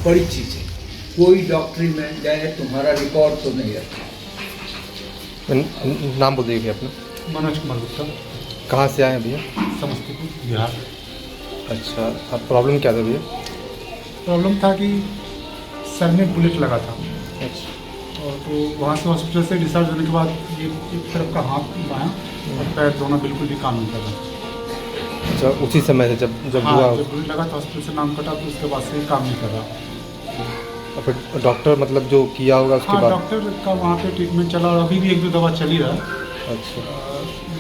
बड़ी चीज़ है। कोई डॉक्टरी में जाए तुम्हारा रिकॉर्ड तो नहीं रखा। नाम बोल दीजिए अपना। मनोज कुमार गुप्ता, कहाँ से आए हैं भैया? समस्तीपुर बिहार। अच्छा, अब प्रॉब्लम क्या था भैया? प्रॉब्लम था कि सर में बुलेट लगा था, अच्छा। और तो वहाँ से हॉस्पिटल से डिस्चार्ज होने के बाद ये एक तरफ का हाथ बायां और पैर दोनों बिल्कुल भी काम नहीं कर रहा। अच्छा, उसी समय से जब हाँ, हुआ? जब बुलेट लगा था हॉस्पिटल से नाम कटा, तो उसके बाद से काम नहीं कर रहा। और फिर डॉक्टर मतलब जो किया होगा उसके हाँ, बाद? डॉक्टर का वहाँ पे ट्रीटमेंट चला और अभी भी एक दो दवा चल ही रहा है। अच्छा।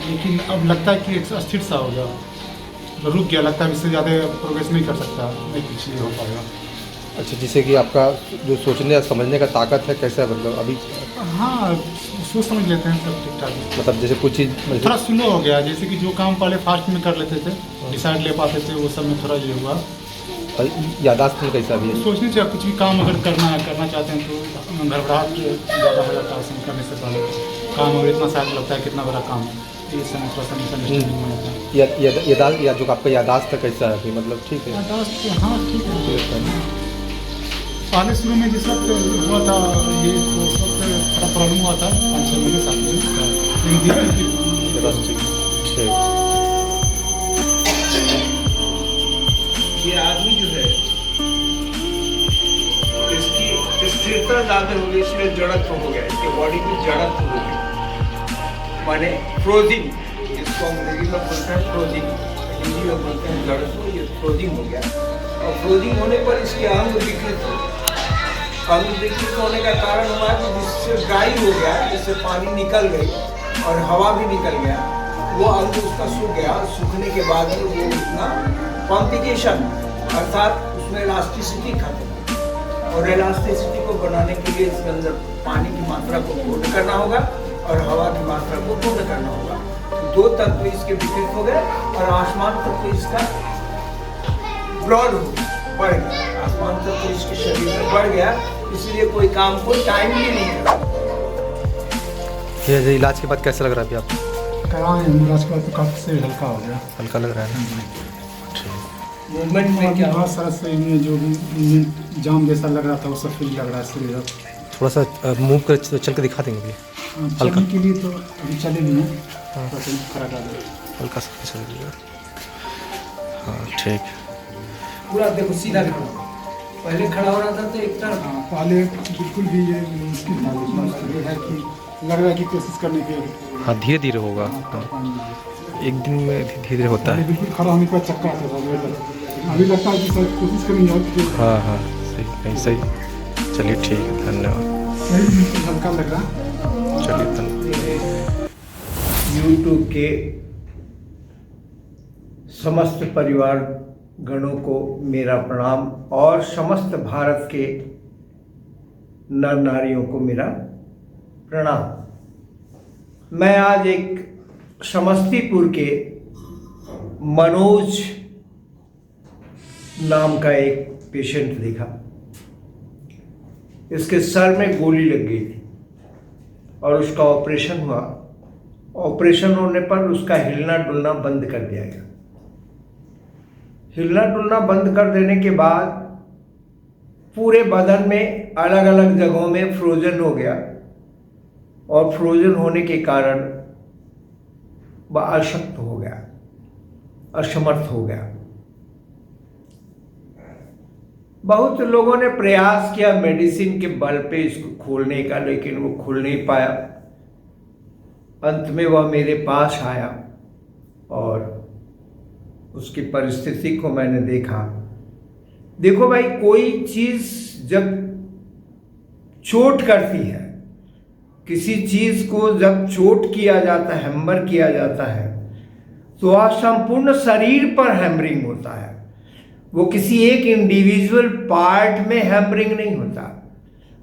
लेकिन अब लगता है कि एक अस्थिर सा हो गया, तो रुक गया। लगता है इससे ज़्यादा प्रोग्रेस नहीं कर सकता, नहीं कुछ नहीं हो पाएगा। अच्छा, जिससे कि आपका जो सोचने या समझने का ताकत है कैसा है, मतलब अभी? हाँ, सोच समझ लेते हैं, सब ठीक ठाक है। मतलब जैसे कुछ चीज़ थोड़ा स्लो हो गया, जैसे कि जो काम पहले फास्ट में कर लेते थे, डिसाइड ले पाते थे, वो सब में थोड़ा ये हुआ। यादाश्त में कैसा भी है? सोचने से कुछ भी काम अगर करना चाहते हैं तो घबराहट ज़्यादा हो जाता है उसमें करने से पहले। काम अगर इतना सारा लगता है कितना बड़ा काम है, ये समय थोड़ा सा मिसअंडरस्टैंडिंग हो जाता है। या जो आपका यादाश्त है कैसा है अभी, मतलब ठीक है? यादाश्त हाँ ठीक है। ठीक है। पहले शुरू में जिस वक्त हुआ था ये, तो उस वक्त थोड़ा प्रॉब्लम हुआ था 5-6 महीने 7 महीने, लेकिन धीरे यादाश्त ठीक। ये आदमी जो है इसकी स्थिरता ज़्यादा हो गई, इसमें जड़त्व हो गया, इसके बॉडी में जड़त्व हो गया, माने फ्रोजिंग, जिसको अंग्रेजी में बोलते हैं फ्रोजिंग, हिंदी में बोलते हैं जड़त्व। ये फ्रोजिंग हो गया, और फ्रोजिंग होने पर इसके अंग विकृत हो गए। अंग विकृत होने का कारण हुआ कि जिससे ड्राई हो गया, जिससे पानी निकल गई और हवा भी निकल गया, वो अंग उसका सूख गया। सूखने के बाद में वो उतना कॉम्प्लिकेशन, अर्थात उसमें इलास्टिसिटी खत्म, और इलास्टिसिटी को बनाने के लिए इसके अंदर पानी की मात्रा को पूर्ण करना होगा और हवा की मात्रा को पूर्ण करना होगा। तो 2 तत्व इसके विकृत हो गए और आसमान तत्व इसका ब्रॉड हो गया, बढ़ गया। आसमान तत्व इसके शरीर में बढ़ गया, इसलिए कोई काम को टाइमली नहीं कर। ये इलाज के बाद कैसा लग रहा है अभी आपको? कराए इलाज के बाद तो काफ़ी से हल्का हो गया। हल्का लग रहा है? मूवमेंट में क्या बहुत सारा शरीर में जो भी जाम जैसा लग रहा था वो सब फील लग रहा है शरीर अब। थोड़ा सा मूव कर चल के दिखा देंगे भैया? चलने के लिए तो अभी चले नहीं है, खड़ा कर दो। हल्का सा चल दीजिएगा। हाँ ठीक। पूरा देखो सीधा देखो, पहले खड़ा हो रहा था तो एक तरफ। हाँ, पहले बिल्कुल भी ये मुश्किल था, लेकिन ये है कि लग रहा है कि कोशिश करने के। हाँ, धीरे धीरे होगा, एक दिन में धीरे धीरे होता है। बिल्कुल खड़ा होने का चक्कर आता था, अभी लगता है कि सर कोशिश करेंगे। हाँ हाँ, सही नहीं सही। चलिए ठीक है, धन्यवाद। सही, बिल्कुल हल्का लग रहा। चलिए धन्यवाद। यूट्यूब के समस्त परिवार गणों को मेरा प्रणाम, और समस्त भारत के नर नारियों को मेरा प्रणाम। मैं आज एक समस्तीपुर के मनोज नाम का एक पेशेंट देखा। इसके सर में गोली लग गई थी और उसका ऑपरेशन हुआ। ऑपरेशन होने पर उसका हिलना डुलना बंद कर दिया गया। हिलना डुलना बंद कर देने के बाद पूरे बदन में अलग अलग जगहों में फ्रोजन हो गया, और फ्रोजन होने के कारण वह अशक्त हो गया, असमर्थ हो गया। बहुत लोगों ने प्रयास किया मेडिसिन के बल पे इसको खोलने का, लेकिन वो खोल नहीं पाया। अंत में वह मेरे पास आया और उसकी परिस्थिति को मैंने देखा। देखो भाई, कोई चीज जब चोट करती है, किसी चीज को जब चोट किया जाता है, हैमर किया जाता है, तो वह संपूर्ण शरीर पर हैमरिंग होता है। वो किसी एक इंडिविजुअल पार्ट में हैमरिंग नहीं होता,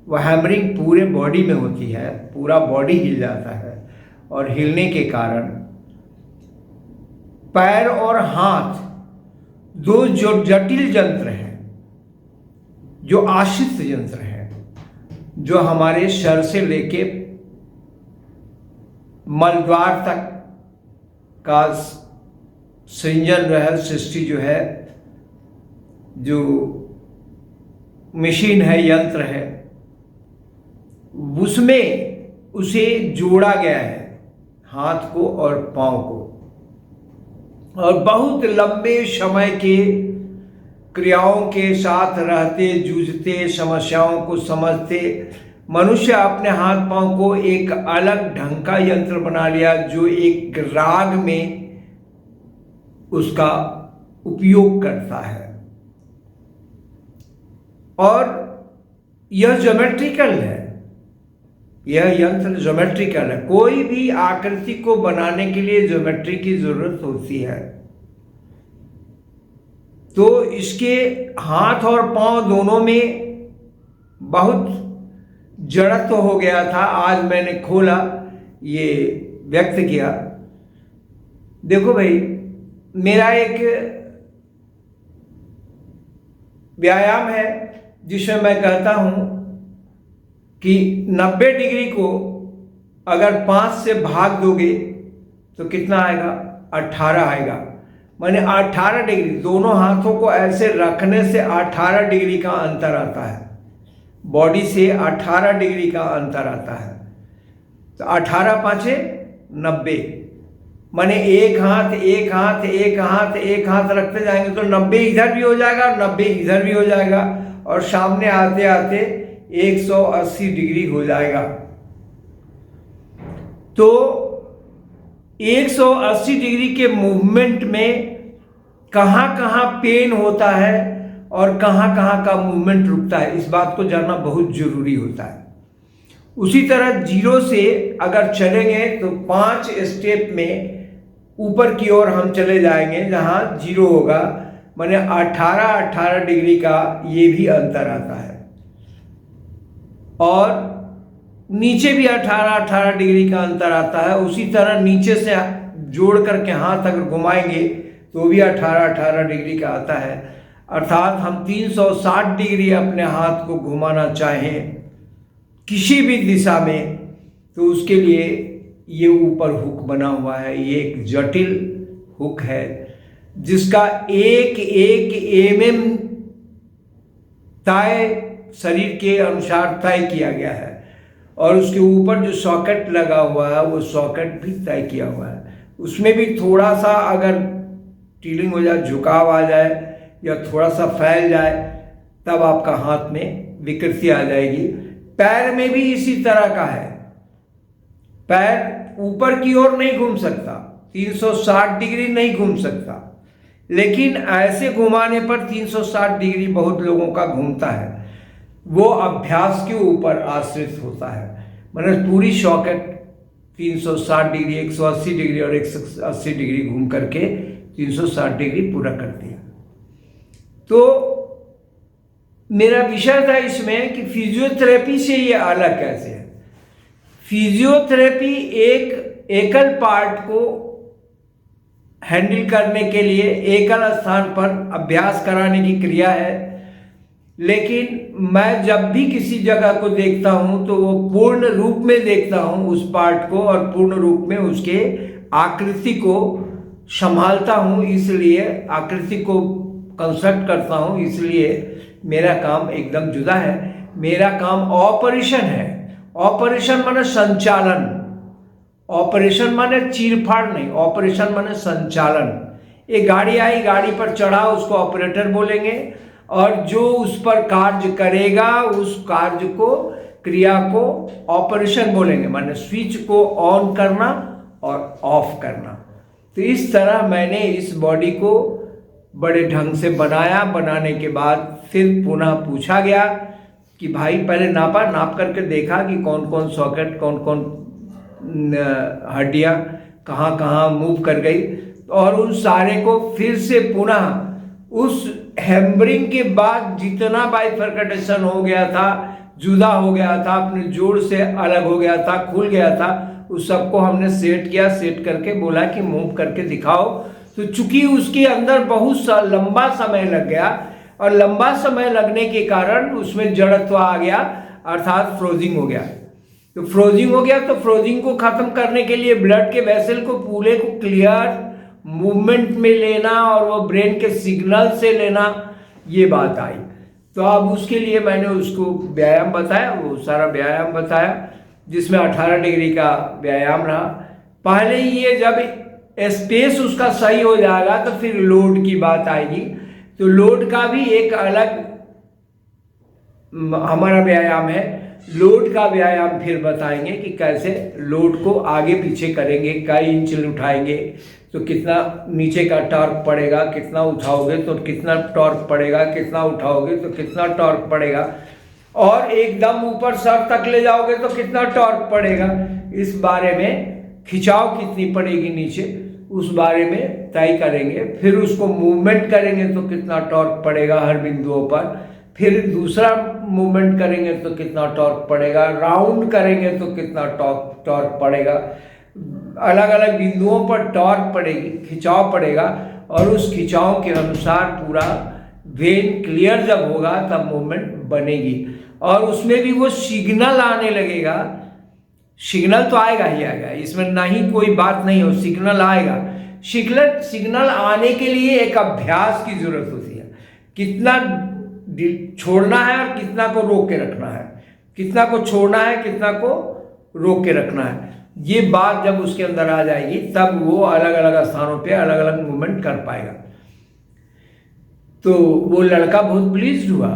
वह हैमरिंग पूरे बॉडी में होती है। पूरा बॉडी हिल जाता है, और हिलने के कारण पैर और हाथ, दो जो जटिल यंत्र हैं, जो आश्रित यंत्र हैं, जो हमारे सर से लेके मलद्वार तक का सृजन रहल सृष्टि जो है, जो मशीन है, यंत्र है, उसमें उसे जोड़ा गया है, हाथ को और पांव को, और बहुत लंबे समय के क्रियाओं के साथ रहते, जूझते, समस्याओं को समझते मनुष्य अपने हाथ पांव को एक अलग ढंग का यंत्र बना लिया, जो एक राग में उसका उपयोग करता है। और यह ज्योमेट्रिकल है, यह यंत्र ज्योमेट्रिकल है। कोई भी आकृति को बनाने के लिए ज्योमेट्री की जरूरत होती है। तो इसके हाथ और पांव दोनों में बहुत जड़त्व हो गया था। आज मैंने खोला, ये व्यक्त किया। देखो भाई, मेरा एक व्यायाम है जिसमें मैं कहता हूं कि 90 डिग्री को अगर 5 से भाग दोगे तो कितना आएगा? 18 आएगा। माने 18 डिग्री, दोनों हाथों को ऐसे रखने से 18 डिग्री का अंतर आता है, बॉडी से 18 डिग्री का अंतर आता है। तो 18 पाँचे 90, माने एक हाथ एक हाथ एक हाथ एक हाथ रखते जाएंगे तो 90 इधर भी हो जाएगा और 90 इधर भी हो जाएगा, और सामने आते आते 180 डिग्री हो जाएगा। तो 180 डिग्री के मूवमेंट में कहाँ कहाँ पेन होता है और कहाँ कहाँ का मूवमेंट रुकता है, इस बात को जानना बहुत जरूरी होता है। उसी तरह 0 से अगर चलेंगे तो 5 स्टेप में ऊपर की ओर हम चले जाएंगे, जहाँ 0 होगा, माने 18 डिग्री का ये भी अंतर आता है। और नीचे भी 18 डिग्री का अंतर आता है। उसी तरह नीचे से जोड़ करके हाथ अगर घुमाएंगे तो भी 18 डिग्री का आता है। अर्थात हम 360 डिग्री अपने हाथ को घुमाना चाहें किसी भी दिशा में, तो उसके लिए ये ऊपर हुक बना हुआ है। ये एक जटिल हुक है जिसका एक mm तय शरीर के अनुसार तय किया गया है, और उसके ऊपर जो सॉकेट लगा हुआ है वो सॉकेट भी तय किया हुआ है। उसमें भी थोड़ा सा अगर टीलिंग हो जाए, झुकाव आ जाए या थोड़ा सा फैल जाए, तब आपका हाथ में विकृति आ जाएगी। पैर में भी इसी तरह का है। पैर ऊपर की ओर नहीं घूम सकता, 360 डिग्री नहीं घूम सकता, लेकिन ऐसे घुमाने पर 360 डिग्री बहुत लोगों का घूमता है। वो अभ्यास के ऊपर आश्रित होता है। मतलब पूरी सॉकेट 360 डिग्री, 180 डिग्री और 180 डिग्री घूम करके 360 डिग्री पूरा कर दिया। तो मेरा विषय था इसमें कि फिजियोथेरेपी से ये अलग कैसे है। फिजियोथेरेपी एक एकल पार्ट को हैंडल करने के लिए एकल स्थान पर अभ्यास कराने की क्रिया है, लेकिन मैं जब भी किसी जगह को देखता हूं तो वो पूर्ण रूप में देखता हूं उस पार्ट को, और पूर्ण रूप में उसके आकृति को संभालता हूं, इसलिए आकृति को कंस्ट्रक्ट करता हूं। इसलिए मेरा काम एकदम जुदा है। मेरा काम ऑपरेशन है। ऑपरेशन माने संचालन, ऑपरेशन माने चीरफाड़ नहीं, ऑपरेशन माने संचालन। एक गाड़ी आई, गाड़ी पर चढ़ा, उसको ऑपरेटर बोलेंगे, और जो उस पर कार्य करेगा उस कार्य को, क्रिया को ऑपरेशन बोलेंगे, माने स्विच को ऑन करना और ऑफ करना। तो इस तरह मैंने इस बॉडी को बड़े ढंग से बनाया। बनाने के बाद फिर पुनः पूछा गया कि भाई पहले नाप करके देखा कि कौन कौन सॉकेट, कौन कौन हड्डियाँ कहाँ कहाँ मूव कर गई, और उन सारे को फिर से पुनः उस हैमरिंग के बाद जितना बाइफरकटेशन हो गया था, जुदा हो गया था, अपने जोड़ से अलग हो गया था, खुल गया था, उस सबको हमने सेट किया। सेट करके बोला कि मूव करके दिखाओ। तो चूंकि उसके अंदर बहुत लंबा समय लग गया, और लंबा समय लगने के कारण उसमें जड़त्व आ गया, अर्थात फ्रोजिंग हो गया। तो फ्रोजिंग हो गया, तो फ्रोजिंग को खत्म करने के लिए ब्लड के वेसल को पूरे को क्लियर मूवमेंट में लेना और वो ब्रेन के सिग्नल से लेना, ये बात आई। तो अब उसके लिए मैंने उसको व्यायाम बताया, वो सारा व्यायाम बताया, जिसमें 18 डिग्री का व्यायाम रहा। पहले ये जब स्पेस उसका सही हो जाएगा तो फिर लोड की बात आएगी। तो लोड का भी एक अलग हमारा व्यायाम है। लोड का व्यायाम फिर बताएंगे कि कैसे लोड को आगे पीछे करेंगे, कई इंच उठाएंगे तो कितना नीचे का टॉर्क पड़ेगा, कितना उठाओगे तो कितना टॉर्क पड़ेगा, कितना उठाओगे तो कितना टॉर्क पड़ेगा, और एकदम ऊपर सर तक ले जाओगे तो कितना टॉर्क पड़ेगा। इस बारे में खिंचाव कितनी पड़ेगी नीचे, उस बारे में तय करेंगे। फिर उसको मूवमेंट करेंगे तो कितना टॉर्क पड़ेगा हर बिंदुओं पर, फिर दूसरा मूवमेंट करेंगे तो कितना टॉर्क पड़ेगा, राउंड करेंगे तो कितना टॉर्क पड़ेगा, अलग अलग बिंदुओं पर टॉर्क पड़ेगी, खिंचाव पड़ेगा, और उस खिंचाव के अनुसार पूरा वेन क्लियर जब होगा तब मूवमेंट बनेगी। और उसमें भी वो सिग्नल आने लगेगा। सिग्नल तो आएगा ही आएगा, इसमें नहीं कोई बात नहीं हो, सिग्नल आएगा। सिग्नल आने के लिए एक अभ्यास की जरूरत होती है, कितना छोड़ना है और कितना को रोक के रखना है, कितना को छोड़ना है, कितना को रोक के रखना है। ये बात जब उसके अंदर आ जाएगी तब वो अलग अलग स्थानों पे अलग अलग मूवमेंट कर पाएगा। तो वो लड़का बहुत प्लीज्ड हुआ,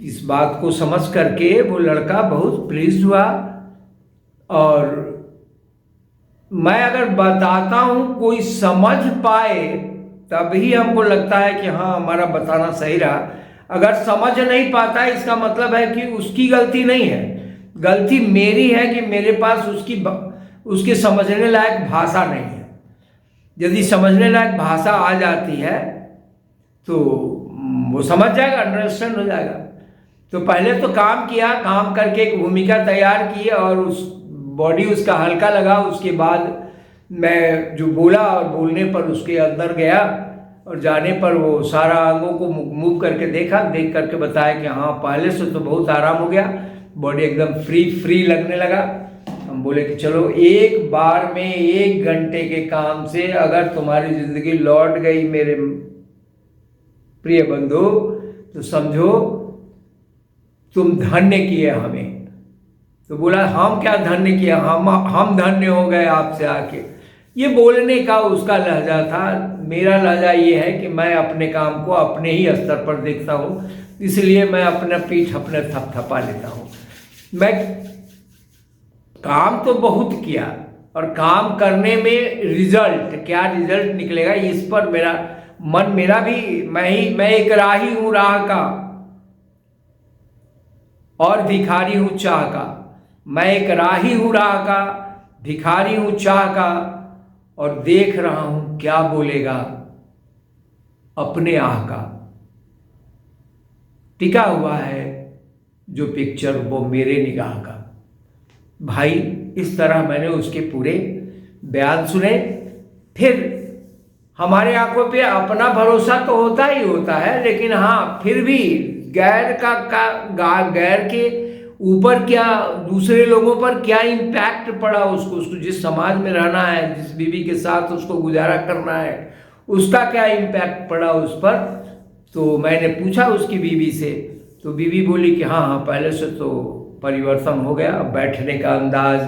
इस बात को समझ करके वो लड़का बहुत प्लीज्ड हुआ। और मैं अगर बताता हूँ कोई समझ पाए तभी हमको लगता है कि हाँ हमारा बताना सही रहा। अगर समझ नहीं पाता है इसका मतलब है कि उसकी गलती नहीं है, गलती मेरी है कि मेरे पास उसके समझने लायक भाषा नहीं है। यदि समझने लायक भाषा आ जाती है तो वो समझ जाएगा, अंडरस्टैंड हो जाएगा। तो पहले तो काम किया, काम करके एक भूमिका तैयार की और उस बॉडी उसका हल्का लगा। उसके बाद मैं जो बोला और बोलने पर उसके अंदर गया और जाने पर वो सारा अंगों को मूव करके देखा, देख करके बताया कि हाँ पहले से तो बहुत आराम हो गया, बॉडी एकदम फ्री लगने लगा। हम बोले कि चलो एक बार में 1 घंटे के काम से अगर तुम्हारी जिंदगी लौट गई मेरे प्रिय बंधु तो समझो तुम धन्य किए हमें। तो बोला हम क्या धन्य किया, हम धन्य हो गए आपसे आके। ये बोलने का उसका लहजा था। मेरा लहजा ये है कि मैं अपने काम को अपने ही स्तर पर देखता हूँ, इसलिए मैं अपना पीठ अपने थपथपा लेता हूँ। मैं काम तो बहुत किया और काम करने में रिजल्ट क्या रिजल्ट निकलेगा इस पर मेरा मन, मेरा भी मैं एक राही हूँ राह का और भिखारी हूँ चाह का। मैं एक राही हूँ राह का, भिखारी हूँ चाह का, और देख रहा हूं क्या बोलेगा अपने आह का। टिका हुआ है जो पिक्चर वो मेरे निगाह का। भाई इस तरह मैंने उसके पूरे बयान सुने। फिर हमारे आंखों पे अपना भरोसा तो होता ही होता है, लेकिन हाँ फिर भी गैर के ऊपर क्या, दूसरे लोगों पर क्या इम्पैक्ट पड़ा उसको जिस समाज में रहना है, जिस बीवी के साथ उसको गुजारा करना है, उसका क्या इम्पैक्ट पड़ा उस पर। तो मैंने पूछा उसकी बीवी से, तो बीवी बोली कि हाँ पहले से तो परिवर्तन हो गया, बैठने का अंदाज,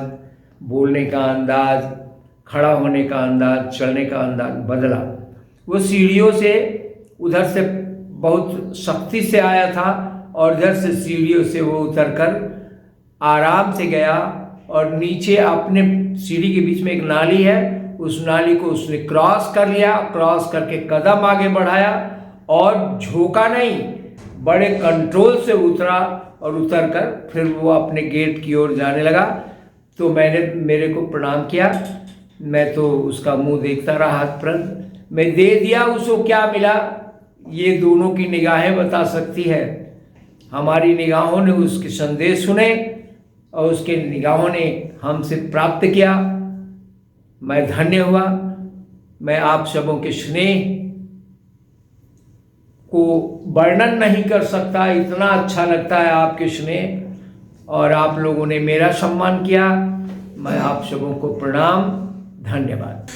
बोलने का अंदाज, खड़ा होने का अंदाज, चलने का अंदाज बदला। वो सीढ़ियों से उधर से बहुत सख्ती से आया था और इधर से सीढ़ियों से वो उतरकर आराम से गया और नीचे अपने सीढ़ी के बीच में एक नाली है, उस नाली को उसने क्रॉस कर लिया। क्रॉस करके कदम आगे बढ़ाया और झोंका नहीं, बड़े कंट्रोल से उतरा और उतरकर फिर वो अपने गेट की ओर जाने लगा। तो मैंने मेरे को प्रणाम किया। मैं तो उसका मुंह देखता रहा, हाथ पर मैं दे दिया। उसको क्या मिला ये दोनों की निगाहें बता सकती है। हमारी निगाहों ने उसके संदेश सुने और उसके निगाहों ने हमसे प्राप्त किया। मैं धन्य हुआ। मैं आप सबों के स्नेह को वर्णन नहीं कर सकता, इतना अच्छा लगता है आपके स्नेह, और आप लोगों ने मेरा सम्मान किया। मैं आप सबों को प्रणाम, धन्यवाद।